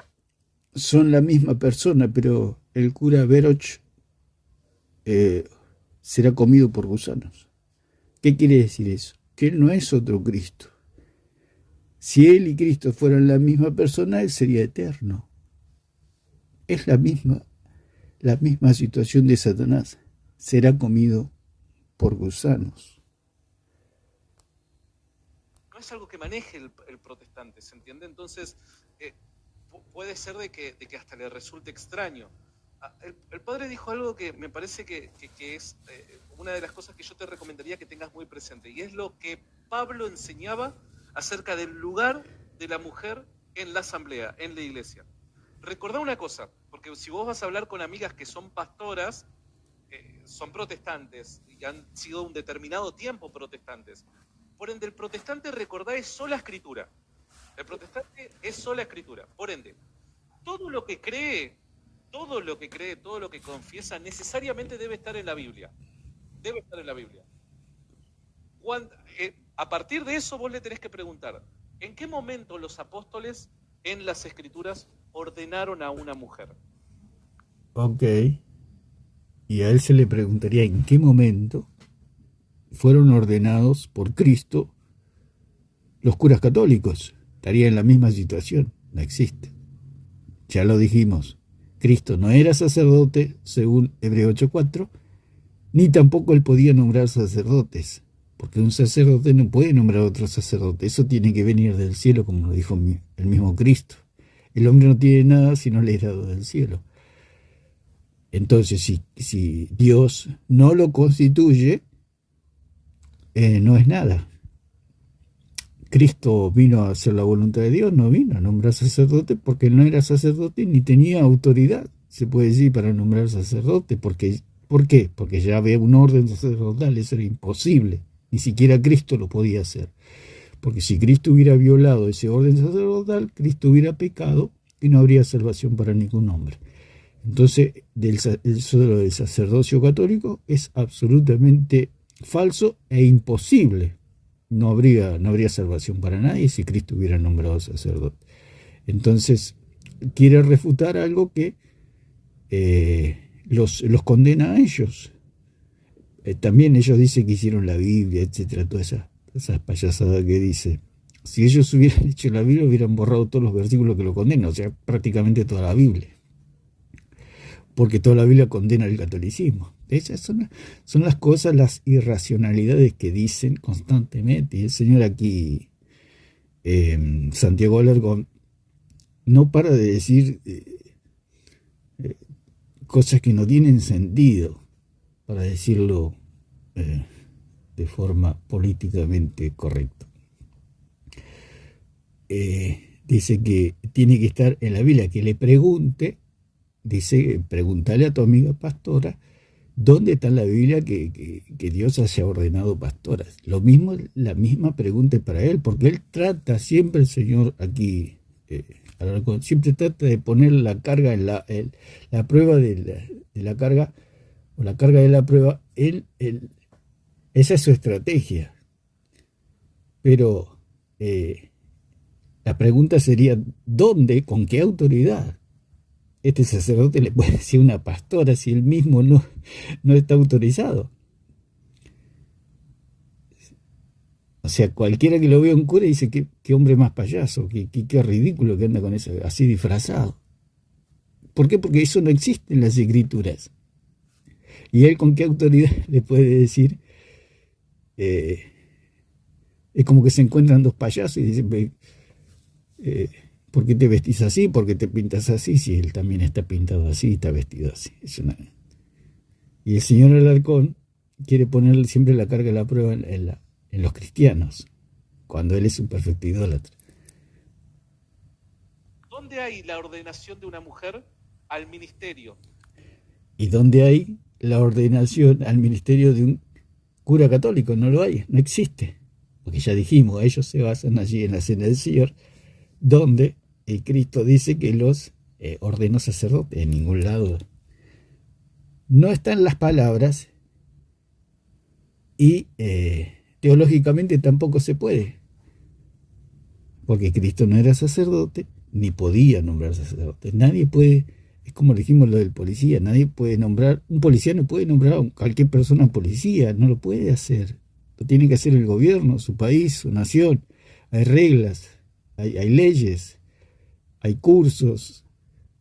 son la misma persona, pero el cura Veroch será comido por gusanos. ¿Qué quiere decir eso? Que él no es otro Cristo. Si él y Cristo fueran la misma persona, él sería eterno. Es la misma situación de Satanás. Será comido por gusanos. No es algo que maneje el protestante, ¿se entiende? Entonces, puede ser de que hasta le resulte extraño. El padre dijo algo que me parece que es una de las cosas que yo te recomendaría que tengas muy presente, y es lo que Pablo enseñaba acerca del lugar de la mujer en la asamblea, en la iglesia. Recordá una cosa, porque si vos vas a hablar con amigas que son pastoras, son protestantes y han sido un determinado tiempo protestantes. Por ende, el protestante, recordá, es sola escritura. El protestante es sola escritura. Por ende, todo lo que cree, todo lo que confiesa, necesariamente debe estar en la Biblia. Debe estar en la Biblia. A partir de eso, vos le tenés que preguntar, ¿en qué momento los apóstoles en las escrituras ordenaron a una mujer? Ok. Y a él se le preguntaría en qué momento fueron ordenados por Cristo los curas católicos. Estaría en la misma situación. No existe. Ya lo dijimos. Cristo no era sacerdote, según Hebreos 8:4, ni tampoco él podía nombrar sacerdotes, porque un sacerdote no puede nombrar a otro sacerdote, eso tiene que venir del cielo, como lo dijo el mismo Cristo. El hombre no tiene nada si no le es dado del cielo. Entonces, si Dios no lo constituye, no es nada. Cristo vino a hacer la voluntad de Dios, no vino a nombrar sacerdote porque él no era sacerdote ni tenía autoridad, se puede decir, para nombrar sacerdote. ¿Por qué? Porque ya había un orden sacerdotal, eso era imposible. Ni siquiera Cristo lo podía hacer. Porque si Cristo hubiera violado ese orden sacerdotal, Cristo hubiera pecado y no habría salvación para ningún hombre. Entonces, eso del sacerdocio católico es absolutamente falso e imposible. No habría salvación para nadie si Cristo hubiera nombrado sacerdote. Entonces, quiere refutar algo que los condena a ellos. También ellos dicen que hicieron la Biblia, etcétera, todas esas payasadas que dice. Si ellos hubieran hecho la Biblia, hubieran borrado todos los versículos que lo condenan, o sea, prácticamente toda la Biblia. Porque toda la Biblia condena el catolicismo. Esas son las cosas, las irracionalidades que dicen constantemente. Y el Señor aquí, Santiago Alarcón, no para de decir cosas que no tienen sentido, para decirlo de forma políticamente correcta. Dice que tiene que estar en la Biblia, que le pregunte, dice, pregúntale a tu amiga pastora, ¿dónde está en la Biblia que Dios haya ordenado pastoras? Lo mismo, la misma pregunta es para él, porque él trata siempre, el Señor aquí, siempre trata de poner la carga en la prueba de la carga, o la carga de la prueba, esa es su estrategia. Pero la pregunta sería, ¿dónde, con qué autoridad este sacerdote le puede decir a una pastora si él mismo no está autorizado? O sea, cualquiera que lo vea un cura dice, qué hombre más payaso, qué ridículo que anda con eso, así disfrazado. ¿Por qué? Porque eso no existe en las Escrituras. ¿Y él con qué autoridad le puede decir? Es como que se encuentran dos payasos y dicen, ¿por qué te vestís así? ¿Por qué te pintas así? Si él también está pintado así y está vestido así. Y el señor Alarcón quiere ponerle siempre la carga de la prueba en los cristianos, cuando él es un perfecto idólatra. ¿Dónde hay la ordenación de una mujer al ministerio? ¿Y dónde hay la ordenación al ministerio de un cura católico? No lo hay, no existe. Porque ya dijimos, ellos se basan allí en la Cena del Señor, donde el Cristo dice que los ordenó sacerdotes. En ningún lado no están las palabras, y teológicamente tampoco se puede, porque Cristo no era sacerdote ni podía nombrar sacerdote. Nadie puede, es como dijimos lo del policía, nadie puede nombrar, un policía no puede nombrar a cualquier persona policía, no lo puede hacer, lo tiene que hacer el gobierno, su país, su nación. Hay reglas, hay leyes, hay cursos,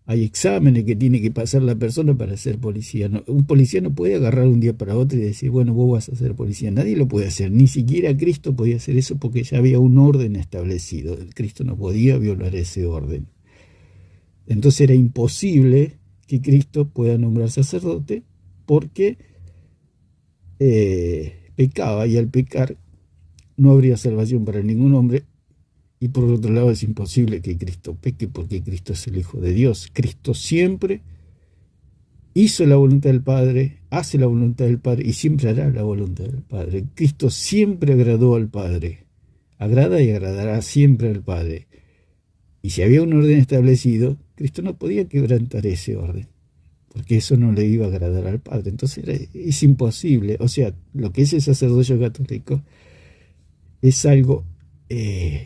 hay exámenes que tiene que pasar la persona para ser policía. Un policía no puede agarrar un día para otro y decir, bueno, vos vas a ser policía. Nadie lo puede hacer, ni siquiera Cristo podía hacer eso, porque ya había un orden establecido. Cristo no podía violar ese orden. Entonces era imposible que Cristo pueda nombrar sacerdote, porque pecaba, y al pecar no habría salvación para ningún hombre. Y por otro lado, es imposible que Cristo peque, porque Cristo es el Hijo de Dios. Cristo siempre hizo la voluntad del Padre, hace la voluntad del Padre y siempre hará la voluntad del Padre. Cristo siempre agradó al Padre, agrada y agradará siempre al Padre. Y si había un orden establecido, Cristo no podía quebrantar ese orden, porque eso no le iba a agradar al Padre. Entonces es imposible. O sea, lo que es el sacerdocio católico es algo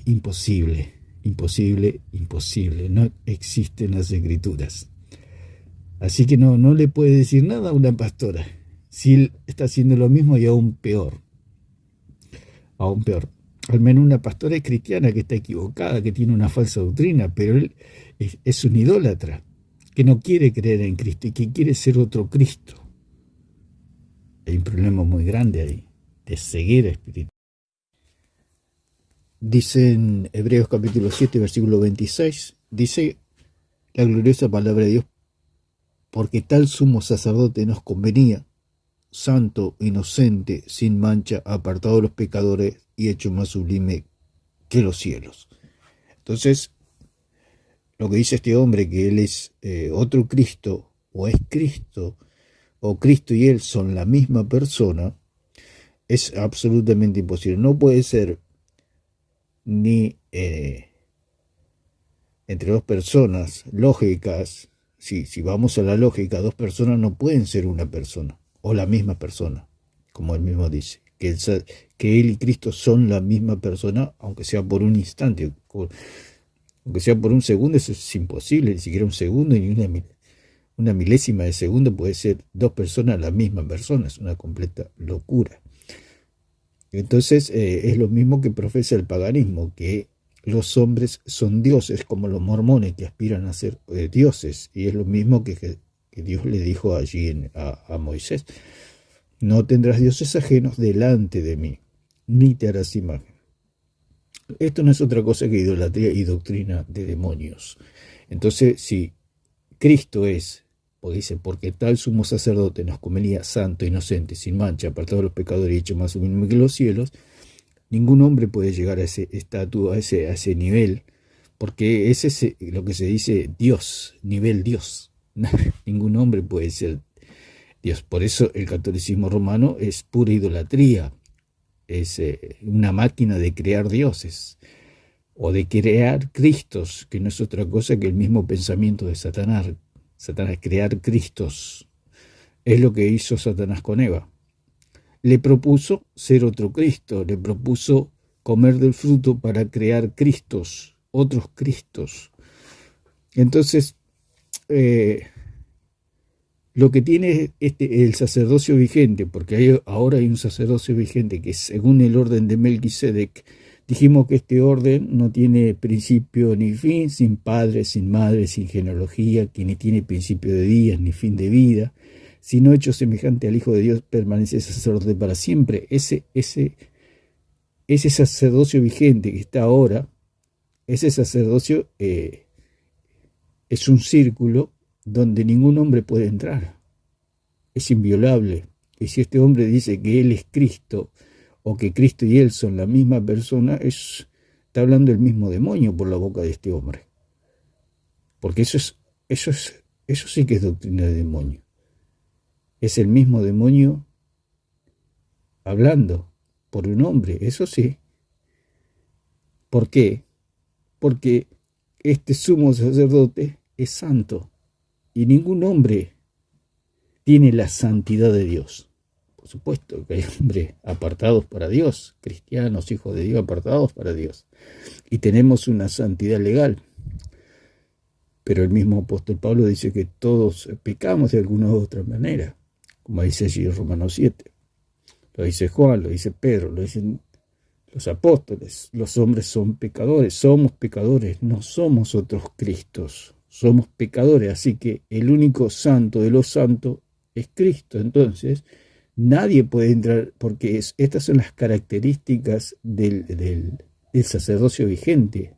imposible, no existen las Escrituras. Así que no le puede decir nada a una pastora, si él está haciendo lo mismo, y aún peor. Al menos una pastora es cristiana que está equivocada, que tiene una falsa doctrina, pero él es un idólatra, que no quiere creer en Cristo y que quiere ser otro Cristo. Hay un problema muy grande ahí. de ceguera espiritual. Dice en Hebreos capítulo 7, versículo 26, dice la gloriosa palabra de Dios, porque tal sumo sacerdote nos convenía, santo, inocente, sin mancha, apartado de los pecadores y hecho más sublime que los cielos. Entonces, lo que dice este hombre, que él es otro Cristo, o es Cristo, o Cristo y él son la misma persona, es absolutamente imposible. No puede ser ni entre dos personas lógicas. Si vamos a la lógica, dos personas no pueden ser una persona, o la misma persona, como él mismo dice, que él y Cristo son la misma persona, aunque sea por un instante, aunque sea por un segundo. Eso es imposible, ni siquiera un segundo, ni una milésima de segundo puede ser dos personas la misma persona, es una completa locura. Entonces es lo mismo que profesa el paganismo, que los hombres son dioses, como los mormones que aspiran a ser dioses, y es lo mismo que Dios le dijo allí a Moisés: no tendrás dioses ajenos delante de mí, ni te harás imagen. Esto no es otra cosa que idolatría y doctrina de demonios. Entonces, si Cristo es, o dice, porque tal sumo sacerdote nos convenía, santo, inocente, sin mancha, apartado de los pecadores y hecho más sublime que los cielos, ningún hombre puede llegar a ese estatua, a ese nivel, porque ese es lo que se dice Dios, nivel Dios. Ningún hombre puede ser Dios. Por eso el catolicismo romano es pura idolatría, es una máquina de crear dioses, o de crear cristos, que no es otra cosa que el mismo pensamiento de Satanás. Satanás, crear cristos, es lo que hizo Satanás con Eva. Le propuso ser otro Cristo, le propuso comer del fruto para crear cristos, otros cristos. Entonces, lo que tiene el sacerdocio vigente, porque ahora hay un sacerdocio vigente que según el orden de Melquisedec, dijimos que este orden no tiene principio ni fin, sin padre, sin madre, sin genealogía, que ni tiene principio de días ni fin de vida, sino hecho semejante al Hijo de Dios, permanece sacerdote para siempre. Ese sacerdocio vigente que está ahora, ese sacerdocio es un círculo donde ningún hombre puede entrar. Es inviolable. Y si este hombre dice que él es Cristo, o que Cristo y él son la misma persona, está hablando el mismo demonio por la boca de este hombre. Porque eso sí que es doctrina de demonio. Es el mismo demonio hablando por un hombre, eso sí. ¿Por qué? Porque este sumo sacerdote es santo y ningún hombre tiene la santidad de Dios. Por supuesto que hay hombres apartados para Dios, cristianos, hijos de Dios, apartados para Dios. Y tenemos una santidad legal. Pero el mismo apóstol Pablo dice que todos pecamos de alguna u otra manera, como dice allí en Romanos 7. Lo dice Juan, lo dice Pedro, lo dicen los apóstoles. Los hombres son pecadores, somos pecadores, no somos otros Cristos, somos pecadores. Así que el único santo de los santos es Cristo. Entonces, nadie puede entrar, porque estas son las características del sacerdocio vigente,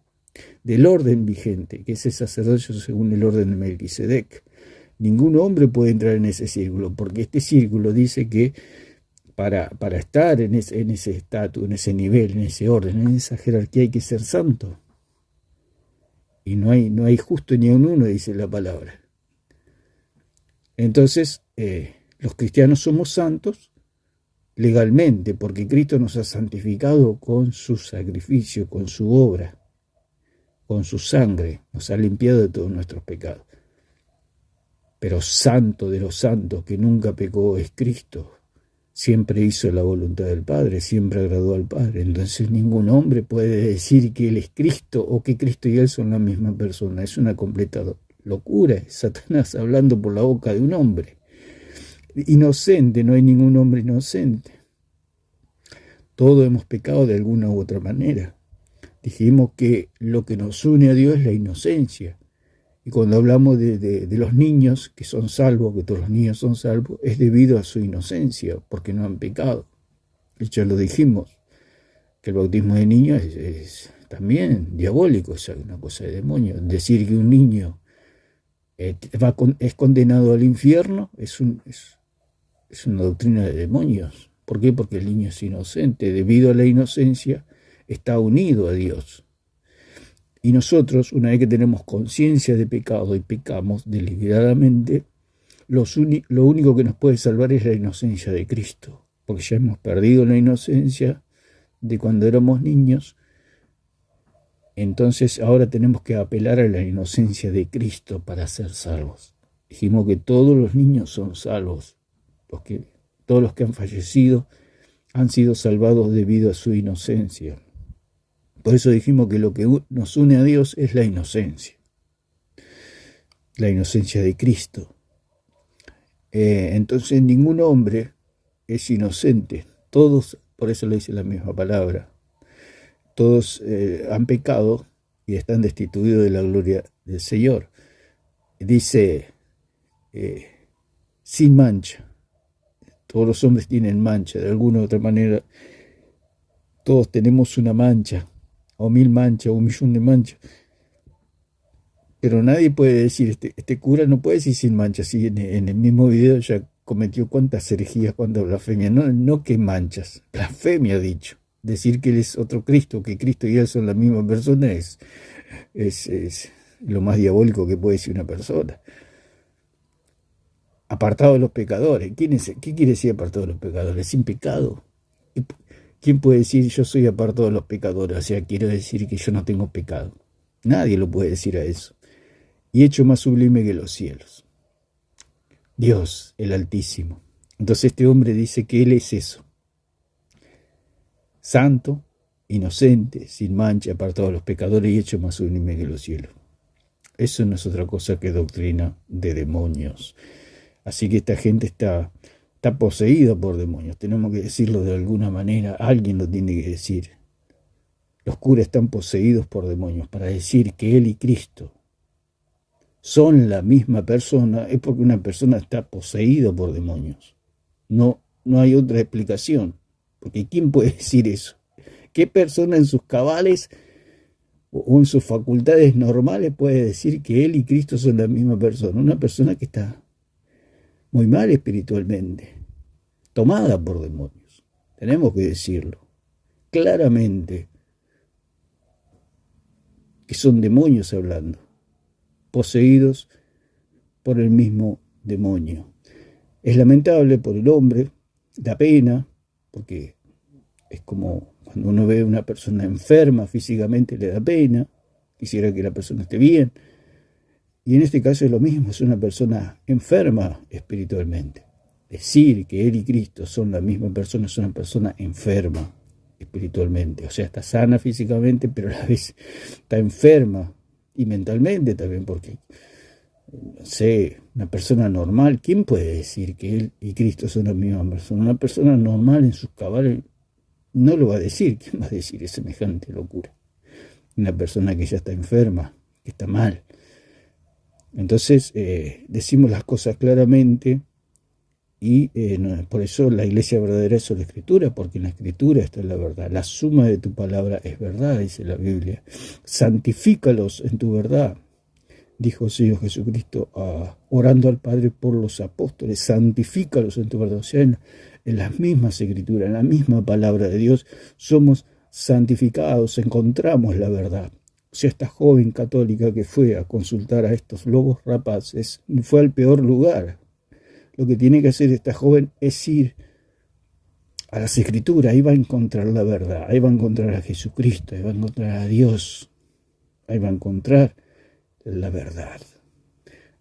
del orden vigente, que es el sacerdocio según el orden de Melquisedec. Ningún hombre puede entrar en ese círculo, porque este círculo dice que para estar en ese estatus, en ese nivel, en ese orden, en esa jerarquía, hay que ser santo. Y no hay justo ni un uno, dice la palabra. Entonces, los cristianos somos santos legalmente, porque Cristo nos ha santificado con su sacrificio, con su obra, con su sangre, nos ha limpiado de todos nuestros pecados. Pero santo de los santos, que nunca pecó, es Cristo. Siempre hizo la voluntad del Padre, siempre agradó al Padre. Entonces ningún hombre puede decir que Él es Cristo o que Cristo y Él son la misma persona. Es una completa locura. Es Satanás hablando por la boca de un hombre. Inocente, no hay ningún hombre inocente. Todos hemos pecado de alguna u otra manera. Dijimos que lo que nos une a Dios es la inocencia. Y cuando hablamos de los niños que son salvos, que todos los niños son salvos, es debido a su inocencia, porque no han pecado. Ya lo dijimos, que el bautismo de niños es también diabólico, es una cosa de demonio. Decir que un niño es condenado al infierno es una doctrina de demonios. ¿Por qué? Porque el niño es inocente. Debido a la inocencia, está unido a Dios. Y nosotros, una vez que tenemos conciencia de pecado y pecamos deliberadamente, lo único que nos puede salvar es la inocencia de Cristo. Porque ya hemos perdido la inocencia de cuando éramos niños. Entonces ahora tenemos que apelar a la inocencia de Cristo para ser salvos. Dijimos que todos los niños son salvos. Todos los que han fallecido han sido salvados debido a su inocencia. Por eso dijimos que lo que nos une a Dios es la inocencia de Cristo. Entonces ningún hombre es inocente. Todos, por eso le dice la misma palabra, todos han pecado y están destituidos de la gloria del Señor. Dice, sin mancha. Todos los hombres tienen mancha, de alguna u otra manera. Todos tenemos una mancha, o 1000 manchas, o 1.000.000 de manchas. Pero nadie puede decir, este cura no puede decir sin mancha. Si en el mismo video ya cometió cuántas herejías, cuántas blasfemias. No que manchas, blasfemia ha dicho. Decir que él es otro Cristo, que Cristo y él son la misma persona, es lo más diabólico que puede decir una persona. Apartado de los pecadores. ¿Qué quiere decir apartado de los pecadores? Sin pecado. ¿Quién puede decir yo soy apartado de los pecadores? O sea, quiero decir que yo no tengo pecado. Nadie lo puede decir a eso. Y hecho más sublime que los cielos. Dios, el Altísimo. Entonces este hombre dice que él es eso. Santo, inocente, sin mancha, apartado de los pecadores y hecho más sublime que los cielos. Eso no es otra cosa que doctrina de demonios. Así que esta gente está poseída por demonios. Tenemos que decirlo de alguna manera. Alguien lo tiene que decir. Los curas están poseídos por demonios. Para decir que él y Cristo son la misma persona es porque una persona está poseída por demonios. No hay otra explicación. Porque ¿quién puede decir eso? ¿Qué persona en sus cabales o en sus facultades normales puede decir que él y Cristo son la misma persona? Una persona que está muy mal espiritualmente, tomada por demonios. Tenemos que decirlo claramente, que son demonios hablando, poseídos por el mismo demonio. Es lamentable por el hombre, da pena, porque es como cuando uno ve a una persona enferma físicamente, le da pena, quisiera que la persona esté bien. Y en este caso es lo mismo, es una persona enferma espiritualmente. Decir que él y Cristo son la misma persona es una persona enferma espiritualmente. O sea, está sana físicamente, pero a la vez está enferma y mentalmente también, porque, no sé, una persona normal, ¿quién puede decir que él y Cristo son la misma persona? Una persona normal en sus cabales no lo va a decir. ¿Quién va a decir semejante locura? Una persona que ya está enferma, que está mal. Entonces decimos las cosas claramente y por eso la iglesia verdadera es la Escritura, porque en la Escritura está la verdad. La suma de tu palabra es verdad, dice la Biblia. Santifícalos en tu verdad, dijo el Señor Jesucristo, orando al Padre por los apóstoles. Santifícalos en tu verdad. O sea, en las mismas Escrituras, en la misma palabra de Dios, somos santificados, encontramos la verdad. O sea, esta joven católica que fue a consultar a estos lobos rapaces fue al peor lugar. Lo que tiene que hacer esta joven es ir a las Escrituras. Ahí va a encontrar la verdad, ahí va a encontrar a Jesucristo, ahí va a encontrar a Dios, ahí va a encontrar la verdad.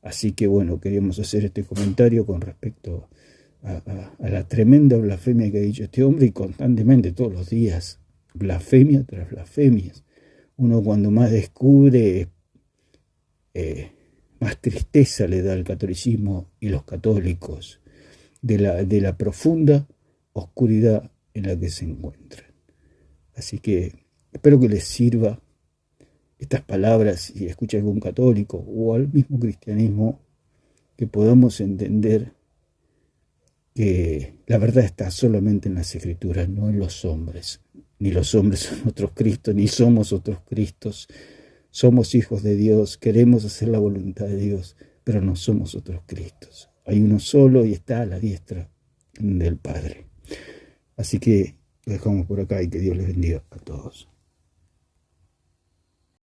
Así que bueno, queríamos hacer este comentario con respecto a la tremenda blasfemia que ha dicho este hombre, y constantemente, todos los días, blasfemia tras blasfemias. Uno cuando más descubre, más tristeza le da al catolicismo y los católicos de la profunda oscuridad en la que se encuentran. Así que espero que les sirva estas palabras, si escucha algún católico o al mismo cristianismo, que podamos entender que la verdad está solamente en las Escrituras, no en los hombres. Ni los hombres son otros Cristos, ni somos otros Cristos. Somos hijos de Dios, queremos hacer la voluntad de Dios, pero no somos otros Cristos. Hay uno solo y está a la diestra del Padre. Así que lo dejamos por acá y que Dios les bendiga a todos.